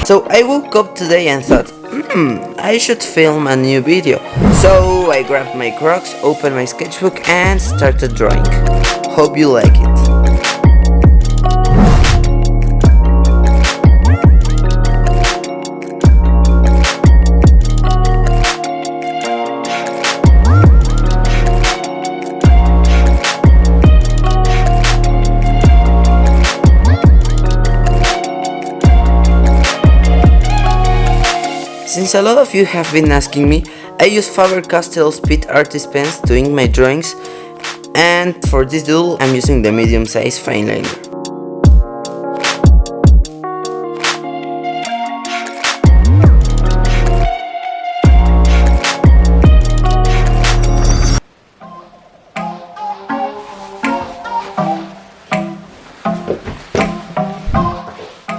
So I woke up today and thought, I should film a new video. So I grabbed my Crocs, opened my sketchbook and started drawing. Hope you like it. Since a lot of you have been asking me, I use Faber Castel's Pitt artist pens to ink my drawings, and for this doodle I'm using the medium size fine liner.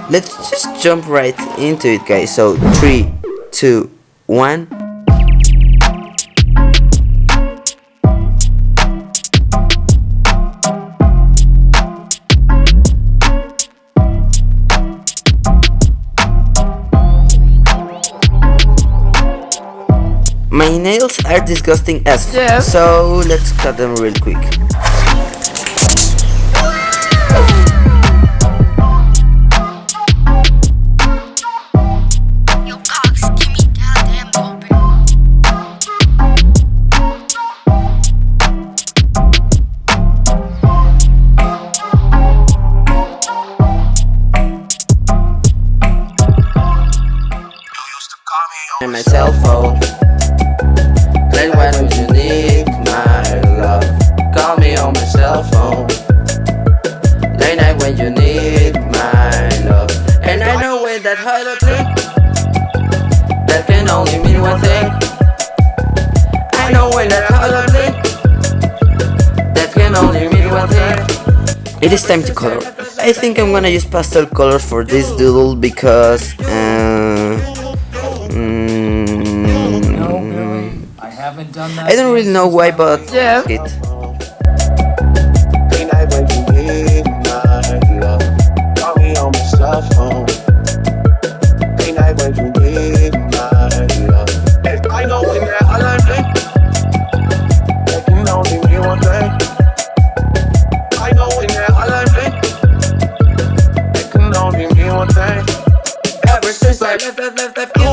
Let's just jump right into it, guys. So 3, 2, 1. My nails are disgusting as fuck, so let's cut them real quick. And my cell phone, like why don't you need my love? Call me on my cell phone, late night when you need my love. And I know when that hollow click, that can only mean one thing. I know when that hollow click, that can only mean one thing. It is time to color. I think I'm gonna use pastel colors for this doodle because I don't really know why, but it. Ever since I left you.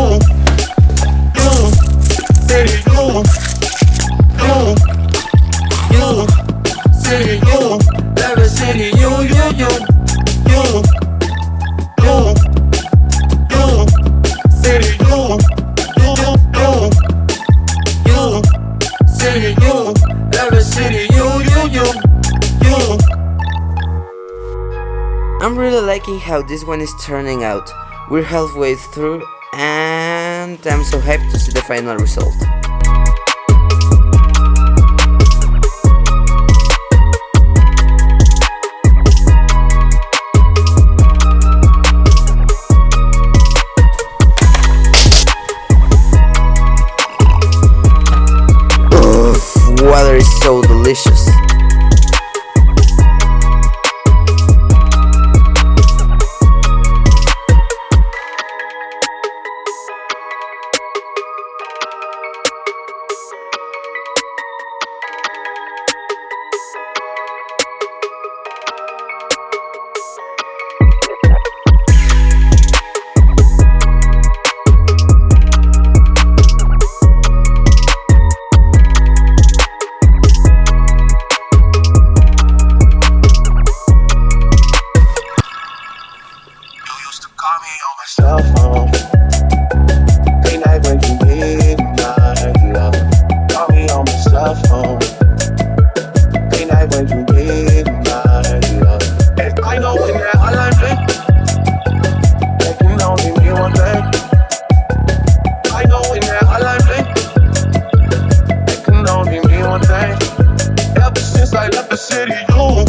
I'm really liking how this one is turning out. We're halfway through and I'm so hyped to see the final result. Water is so delicious. Cell phone, late night when you need my love. Call me on my cell phone, late night when you need my love. And I know when that all I think, that can only mean one thing. I know when that all I think, that can only mean one thing. Ever since I left the city, you